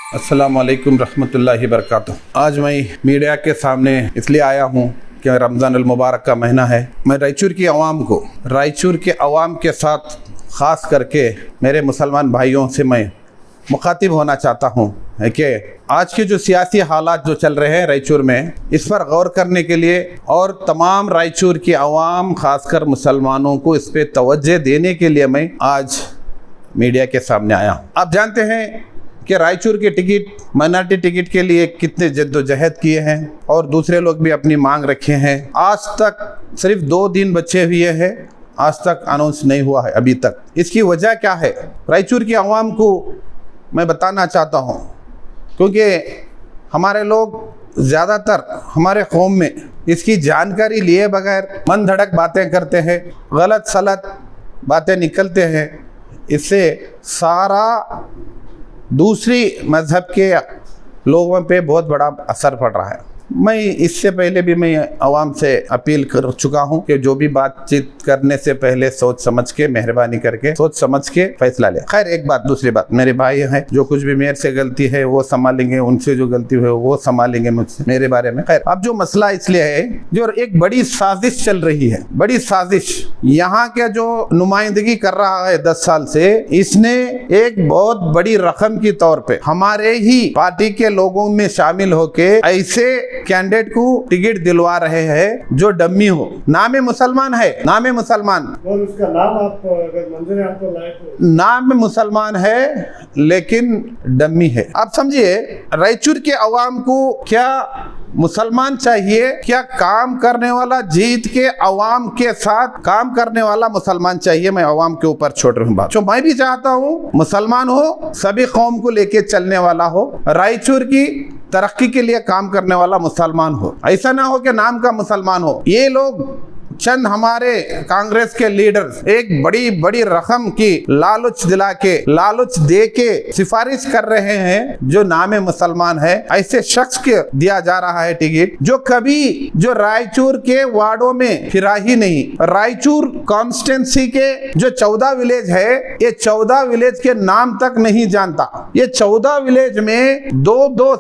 अस्सलाम वालेकुम रहमतुल्लाहि बरकातुहू। आज मैं मीडिया के सामने इसलिए आया हूँ कि रमज़ान अल मुबारक का महीना है। मैं रायचूर के अवाम के साथ ख़ास करके मेरे मुसलमान भाइयों से मैं मुखातिब होना चाहता हूँ कि आज के जो सियासी हालात जो चल रहे हैं रायचूर में, इस पर गौर करने के लिए और तमाम रायचूर की अवाम ख़ासकर मुसलमानों को इस पर तवज्जो देने के लिए मैं आज मीडिया के सामने आया हूँ। आप जानते हैं कि रायचूर के टिकट माइनॉरिटी टिकट के लिए कितने जद्दोजहद किए हैं और दूसरे लोग भी अपनी मांग रखे हैं। आज तक सिर्फ 2 दिन बचे हुए हैं, आज तक अनाउंस नहीं हुआ है अभी तक। इसकी वजह क्या है रायचूर की आवाम को मैं बताना चाहता हूँ, क्योंकि हमारे लोग ज़्यादातर हमारे कौम में इसकी जानकारी लिए बगैर मन धड़क बातें करते हैं, गलत सलत बातें निकलते हैं। इससे सारा दूसरी मज़हब के लोगों पे बहुत बड़ा असर पड़ रहा है। मैं इससे पहले भी मैं आवाम से अपील कर चुका हूं कि जो भी बातचीत करने से पहले सोच समझ के, मेहरबानी करके सोच समझ के फैसला ले। खैर एक बात, दूसरी बात, मेरे भाई हैं, जो कुछ भी मेरे से गलती है वो संभालेंगे, उनसे जो गलती है वो संभालेंगे मुझसे मेरे बारे में। खैर अब जो मसला इसलिए है, जो एक बड़ी साजिश चल रही है, बड़ी साजिश यहाँ के जो नुमाइंदगी कर रहा है 10 साल से, इसने एक बहुत बड़ी रकम की तौर पे हमारे ही पार्टी के लोगों में शामिल होके ऐसे कैंडिडेट को टिकट दिलवा रहे हैं जो डम्मी हो। नाम मुसलमान है, नाम मुसलमान, और उसका नाम आप अगर मंजूर है आपको लायक हो, नाम मुसलमान है लेकिन डम्मी है। आप समझिए रायचूर के अवाम को क्या मुसलमान चाहिए, क्या काम करने वाला, जीत के अवाम के साथ काम करने वाला मुसलमान चाहिए। मैं अवाम के ऊपर छोड़ रहा हूँ बात। जो मैं भी चाहता हूँ मुसलमान हो, सभी कौम को लेके चलने वाला हो, रायचूर की तरक्की के लिए काम करने वाला मुसलमान हो। ऐसा ना हो कि नाम का मुसलमान हो। ये लोग चंद हमारे कांग्रेस के लीडर्स एक बड़ी बड़ी रकम की लालच दिला के, लालच दे के सिफारिश कर रहे हैं जो नाम मुसलमान है। ऐसे शख्स के दिया जा रहा है टिकट जो कभी जो रायचूर के वार्डों में फिरा ही नहीं। रायचूर कॉन्स्टिट्यूंसी के जो 14 विलेज है, ये 14 विलेज के नाम तक नहीं जानता। ये 14 विलेज में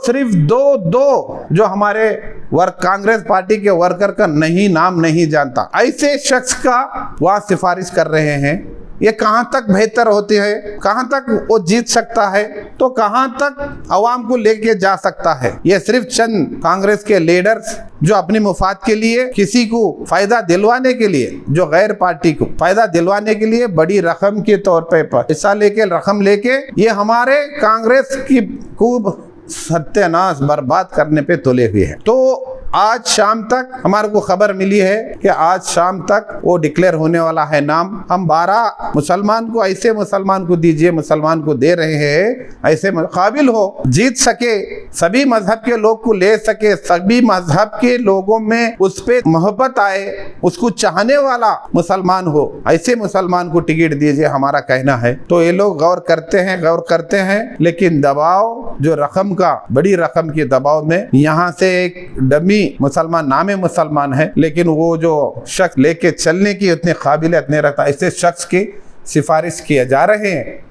सिर्फ दो जो हमारे कांग्रेस पार्टी के वर्कर का नाम नहीं जानता। ऐसे शख्स का वह सिफारिश कर रहे हैं। ये कहां तक बेहतर होती है, कहां तक वो जीत सकता है, तो कहां तक अवाम को लेके जा सकता है। ये सिर्फ चंद कांग्रेस के लीडर्स जो अपनी मुफाद के लिए, किसी को फायदा दिलवाने के लिए, जो गैर पार्टी को फायदा दिलवाने के लिए बड़ी रकम के तौर पर पैसा लेके, रकम लेके ये हमारे कांग्रेस की खूब सत्यानाश बर्बाद करने पे तुले हुए हैं। तो आज शाम तक हमारे को खबर मिली है कि आज शाम तक वो डिक्लेयर होने वाला है नाम। हम 12 मुसलमान को, ऐसे मुसलमान को दीजिए, मुसलमान को दे रहे हैं ऐसे काबिल हो, जीत सके, सभी मजहब के लोग को ले सके, सभी मजहब के लोगों में उस पे मोहब्बत आए, उसको चाहने वाला मुसलमान हो, ऐसे मुसलमान को टिकट दीजिए, हमारा कहना है। तो ये लोग गौर करते हैं, लेकिन दबाव जो रकम का, बड़ी रकम के दबाव में यहाँ से एक डमी मुसलमान, नामे मुसलमान है लेकिन वो जो शख्स लेके चलने की उतनी काबिलियत नहीं रखता, ऐसे शख्स की सिफारिश किए जा रहे हैं।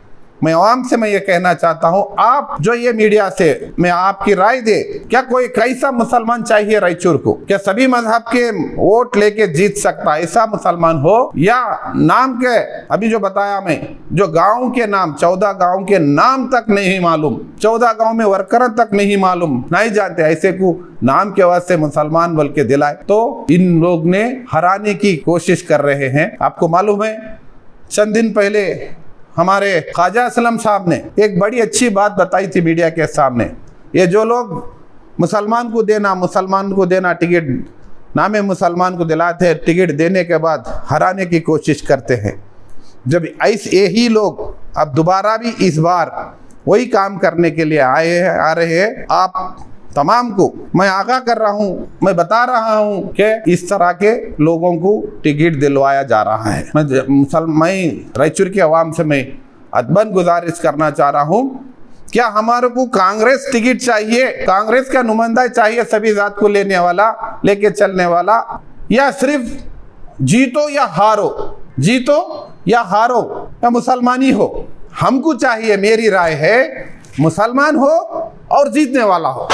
मैं आवाम से मैं ये कहना चाहता हूँ, आप जो ये मीडिया से मैं आपकी राय दे, क्या कोई कैसा मुसलमान चाहिए रायचूर को? क्या सभी मजहब के वोट लेके जीत सकता ऐसा मुसलमान हो, या नाम के अभी जो बताया मैं, जो गांव के नाम, 14 गांव के नाम तक नहीं मालूम, 14 गांव में वर्कर तक नहीं मालूम, नहीं जानते, ऐसे को नाम के वास्ते मुसलमान बोल के दिलाए, तो इन लोग ने हराने की कोशिश कर रहे हैं। आपको मालूम है चंद दिन पहले हमारे ख्वाजा असलम साहब ने एक बड़ी अच्छी बात बताई थी मीडिया के सामने। ये जो लोग मुसलमान को देना टिकट, नामे मुसलमान को दिलाते हैं, टिकट देने के बाद हराने की कोशिश करते हैं। जब ऐसे यही लोग अब दोबारा भी इस बार वही काम करने के लिए आ रहे हैं, आप तमाम को मैं आगाह कर रहा हूँ, मैं बता रहा हूँ कि इस तरह के लोगों को टिकट दिलवाया जा रहा है। मैं रायचूर के अवाम से मैं अदबन गुजारिश करना चाह रहा हूँ, क्या हमारे को कांग्रेस टिकट चाहिए, कांग्रेस का नुमाइंदा चाहिए, सभी जात को लेने वाला, लेके चलने वाला, या सिर्फ जीतो या हारो या मुसलमानी हो? हमको चाहिए, मेरी राय है, मुसलमान हो और जीतने वाला हो।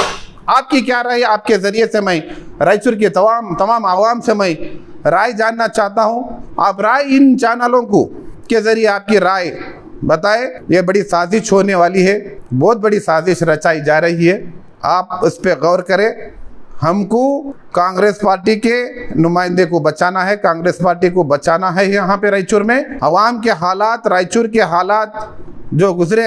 आपकी क्या राय है? आपके जरिए से मैं रायचूर के तमाम आवाम से मैं राय जानना चाहता हूँ। आप राय इन चैनलों को के जरिए आपकी राय बताएं। ये बड़ी साजिश होने वाली है, बहुत बड़ी साजिश रचाई जा रही है, आप उस पर गौर करें। हमको कांग्रेस पार्टी के नुमाइंदे को बचाना है, कांग्रेस पार्टी को बचाना है। यहाँ पे रायचूर में अवाम के हालात, रायचूर के हालात जो गुजरे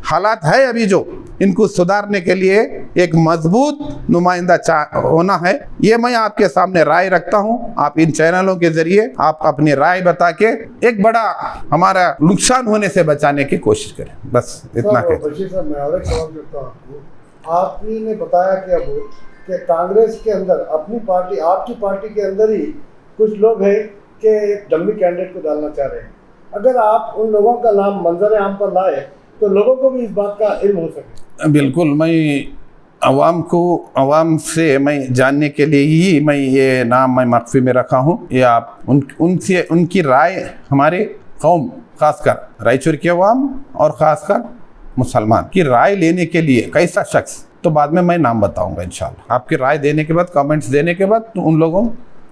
हालात है अभी जो, इनको सुधारने के लिए एक मजबूत नुमाइंदा होना है। ये मैं आपके सामने राय रखता हूँ। आप इन चैनलों के जरिए आप अपनी राय बता के एक बड़ा हमारा नुकसान होने से बचाने की कोशिश करें। बस इतना कहते। बशीर साहब, मैं और एक सवाल करता हूँ। आपने बताया कि अब कि कांग्रेस के अंदर अपनी पार्टी, आपकी पार्टी के अंदर ही कुछ लोग हैं कि एक डम्मी कैंडिडेट को डालना चाह रहे हैं। अगर आप उन लोगों का नाम मंजर आम पर लाए तो लोगों को भी इस बात का इल्म हो सके। बिल्कुल, मैं अवाम से मैं जानने के लिए ही मैं ये नाम मैं मख्फी में रखा हूँ। ये आप उनसे उनकी राय, हमारे कौम खासकर रायचूर के अवाम और ख़ासकर मुसलमान की राय लेने के लिए कैसा शख्स, तो बाद में मैं नाम बताऊंगा इंशाल्लाह। आपकी राय देने के बाद, कमेंट्स देने के बाद, तो उन लोगों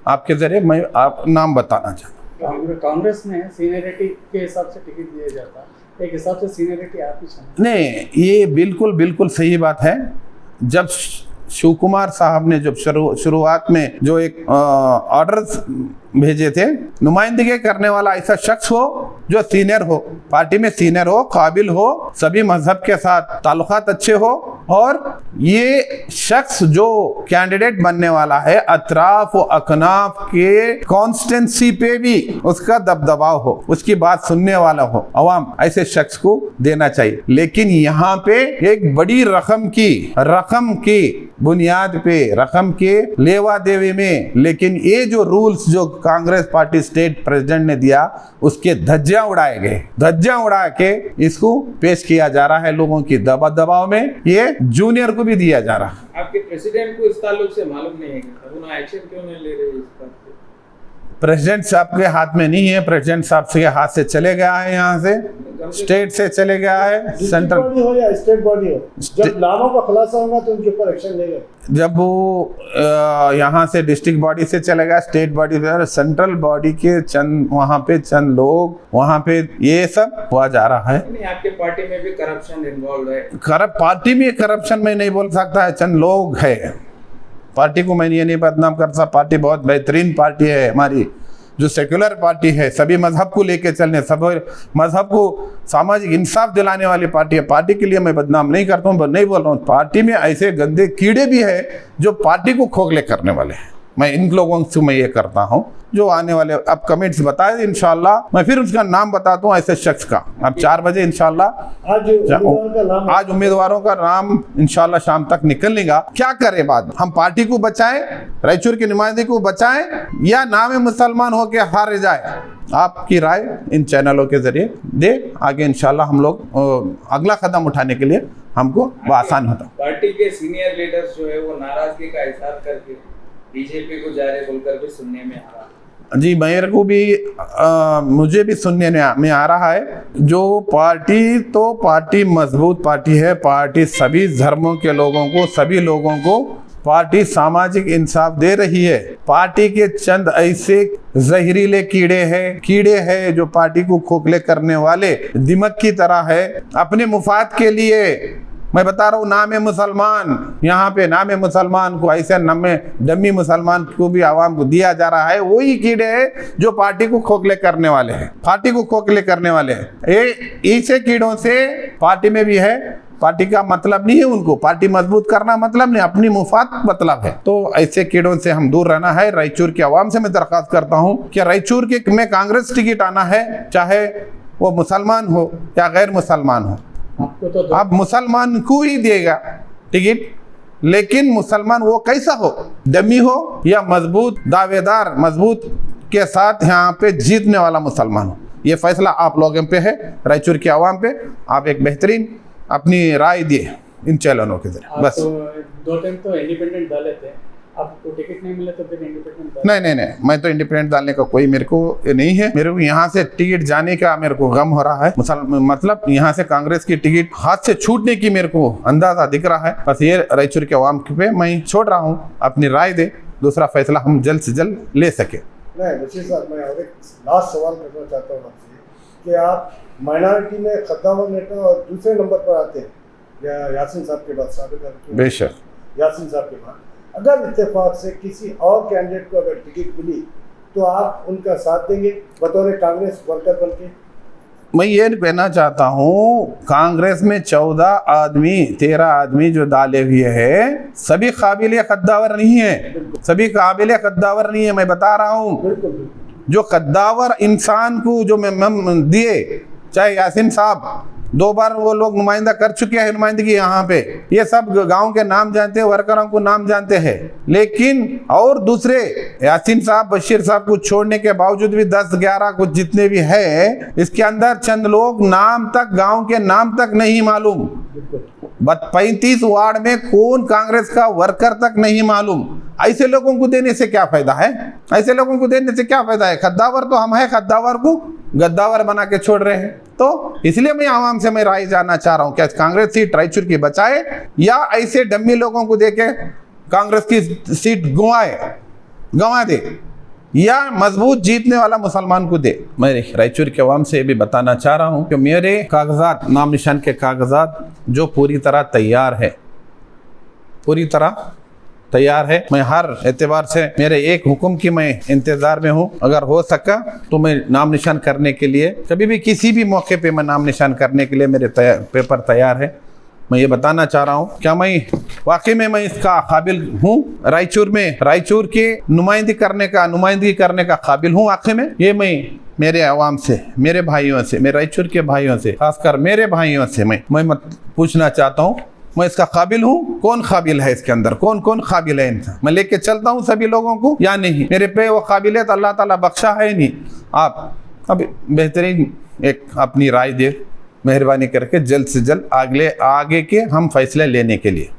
आपके ज़रिए मैं आप नाम बताना चाहता हूँ। कांग्रेस में सीनियरिटी के हिसाब से टिकट दिया जाता है, एक हिसाब से सीनियरिटी आप ही समझते हैं। नहीं, ये बिल्कुल सही बात है। जब शिव कुमार साहब ने जब शुरुआत में जो एक ऑर्डर्स भेजे थे, नुमाइंदगी करने वाला ऐसा शख्स हो जो सीनियर हो, पार्टी में सीनियर हो, काबिल हो, सभी मजहब के साथ ताल्लुकात अच्छे हो, और ये शख्स जो कैंडिडेट बनने वाला है अतराफ व अकनाफ के कॉन्स्टेंसी पे भी उसका दबदबाव हो, उसकी बात सुनने वाला हो अवाम, ऐसे शख्स को देना चाहिए। लेकिन यहाँ पे एक बड़ी रकम की बुनियाद पे, रकम के लेवा देवे में, लेकिन ये जो रूल्स जो कांग्रेस पार्टी स्टेट प्रेसिडेंट ने दिया, उसके धज्जियां उड़ाए गए, धज्जियां उड़ा के इसको पेश किया जा रहा है लोगों की दबाव में। ये जूनियर को भी दिया जा रहा है। आपके प्रेसिडेंट को इस ताल्लुक से मालूम नहीं है कि उन्होंने एक्शन क्यों नहीं ले रहे इस बात पे? प्रेसिडेंट साहब के हाथ में नहीं है, प्रेसिडेंट साहब के हाथ से चले गया है, यहाँ से स्टेट से चले गया है, सेंट्रल बॉडी हो या स्टेट बॉडी हो, जब नामों का खुलासा होगा तो उनके ऊपर एक्शन लेगा। जब वो यहाँ से डिस्ट्रिक्ट बॉडी से चले गया स्टेट बॉडी से, सेंट्रल बॉडी के वहाँ पे चंद लोग, वहाँ पे ये सब हुआ जा रहा है। नहीं, आपके पार्टी में भी करप्शन इन्वॉल्व है। पार्टी में करप्शन में नहीं बोल सकता है, चंद लोग है। पार्टी को मैं ये नहीं बदनाम कर सकता। पार्टी बहुत बेहतरीन पार्टी है हमारी, जो सेक्युलर पार्टी है, सभी मजहब को लेके चलने, सब मजहब को सामाजिक इंसाफ दिलाने वाली पार्टी है। पार्टी के लिए मैं बदनाम नहीं करता हूँ, नहीं बोल रहा हूँ। पार्टी में ऐसे गंदे कीड़े भी है जो पार्टी को खोखले करने वाले हैं। मैं इन लोगों से मैं ये करता हूँ जो आने वाले अब कमेंट्स बताए इंशाल्लाह, मैं फिर उसका नाम बताता हूँ ऐसे शख्स का। अब 4 बजे इंशाल्लाह आज उम्मीदवारों का नाम इंशाल्लाह शाम तक निकलेगा। क्या करें बाद, हम पार्टी को बचाएं, रायचूर की नुमाइंदगी को बचाएं, या नाम मुसलमान होके हार जाए? आपकी राय इन चैनलों के जरिए दे, आगे इंशाल्लाह हम लोग अगला कदम उठाने के लिए हमको आसान होता। पार्टी के सीनियर लीडर्स जो है वो नाराजगी का इजहार करके बीजेपी को जा रहे बोलकर भी सुनने में आ रहा है। जी, मेरे को भी मुझे भी सुनने में आ रहा है। जो पार्टी मजबूत पार्टी है, पार्टी सभी धर्मों के लोगों को, सभी लोगों को पार्टी सामाजिक इंसाफ दे रही है। पार्टी के चंद ऐसे जहरीले कीड़े हैं जो पार्टी को खोखले करने वाले दिमक की तरह है। अपने मुफाद के लिए मैं बता रहा हूँ, नाम मुसलमान, यहाँ पे नाम मुसलमान को ऐसे डम्मी मुसलमान को भी आवाम को दिया जा रहा है। वही कीड़े हैं जो पार्टी को खोखले करने वाले हैं, पार्टी को खोखले करने वाले हैं। ऐसे कीड़ों से पार्टी में भी है। पार्टी का मतलब नहीं है उनको पार्टी मजबूत करना, मतलब नहीं, अपनी मुफाद मतलब है। तो ऐसे कीड़ों से हम दूर रहना है। रायचूर के अवाम से मैं दरख्वास्त करता हूँ कि रायचूर के में कांग्रेस टिकट आना है, चाहे वो मुसलमान हो या गैर मुसलमान हो। आप मुसलमान को ही देगा टिकट, लेकिन मुसलमान वो कैसा हो, डमी हो या मजबूत दावेदार, मजबूत के साथ यहाँ पे जीतने वाला मुसलमान हो। ये फैसला आप लोगों पे है, रायचूर के अवाम पे। आप एक बेहतरीन अपनी राय दिए इन चैनलों के जरिए। बस 2 टाइम तो इंडिपेंडेंट डाले थे, आपको टिकट नहीं मिले तो फिर इंडिपेंडेंट नहीं, मैं तो इंडिपेंडेंट डालने का कोई मेरे को नहीं है। मेरे को यहाँ से टिकट जाने का मेरे को गम हो रहा है। मतलब यहाँ से कांग्रेस की टिकट हाथ से छूटने की मेरे को अंदाजा दिख रहा है। बस ये रायचूर के अवाम पे मैं छोड़ रहा हूँ, अपनी राय दे, दूसरा फैसला हम जल्द से जल्द ले सके। नहीं बशीर साहब, मैं और एक लास्ट सवाल करना चाहता हूँ आपसे कि आप माइनॉरिटी में कद्दावर नेता और दूसरे नंबर पर आते हैं यासीन साहब के बाद, साबिक बेशक यासीन साहब के बाद, अगर इत्तेफाक से किसी और कैंडिडेट को अगर टिकट मिली तो आप उनका साथ देंगे बतौर कांग्रेस वर्कर बन के? मैं ये कहना चाहता हूँ, कांग्रेस में 13 आदमी जो डाले हुए हैं सभी काबिल कद्दावर नहीं है, सभी काबिल कद्दावर नहीं है। मैं बता रहा हूँ, जो कद्दावर इंसान को जो मैं दिए, चाहे यासीन साहब 2 बार वो लोग नुमाइंदा कर चुके हैं, नुमाइंदगी यहाँ पे, ये सब गांव के नाम जानते हैं, वर्करों को नाम जानते हैं। लेकिन और दूसरे यासीन साहब, बशीर साहब को छोड़ने के बावजूद भी 10-11 कुछ जितने भी है, इसके अंदर चंद लोग नाम तक, गांव के नाम तक नहीं मालूम। 35 वार्ड में कौन कांग्रेस का वर्कर तक नहीं मालूम। ऐसे लोगों को देने से क्या फायदा है? ऐसे लोगों को देने से क्या फायदा है? कद्दावर तो हम है, कद्दावर को गद्दावर बना के छोड़ रहे हैं। तो इसलिए मैं आवाम से मैं राय जानना चाह रहा हूं, क्या कांग्रेस सीट रायचूर की बचाए या ऐसे डम्मी लोगों को देके कांग्रेस की सीट गंवा दे, या मजबूत जीतने वाला मुसलमान को दे। मैं रायचूर के अवाम से भी बताना चाह रहा हूं कि मेरे कागजात, नाम निशान के कागजात जो पूरी तरह तैयार है, पूरी तरह तैयार है। मैं हर एतबार से मेरे एक हुक्म की मैं इंतजार में हूँ। अगर हो सका तो मैं नाम निशान करने के लिए, कभी भी किसी भी मौके पे मैं नाम निशान करने के लिए मेरे पेपर तैयार है। मैं ये बताना चाह रहा हूँ, क्या मैं वाकई में मैं इसका काबिल हूँ? रायचूर के नुमाइंदगी करने का काबिल हूँ वाकई में? ये मैं मेरे आवाम से, मेरे भाइयों से, मेरे रायचूर के भाइयों से, खासकर मेरे भाइयों से मैं पूछना चाहता हूँ, मैं इसका काबिल हूँ? कौन काबिल है इसके अंदर? कौन काबिल है इंसान? मैं लेके चलता हूँ सभी लोगों को या नहीं? मेरे पे वो काबिलियत अल्लाह ताला बख्शा है नहीं। आप अब बेहतरीन एक अपनी राय दे, मेहरबानी करके जल्द से जल्द आगे के हम फैसले लेने के लिए।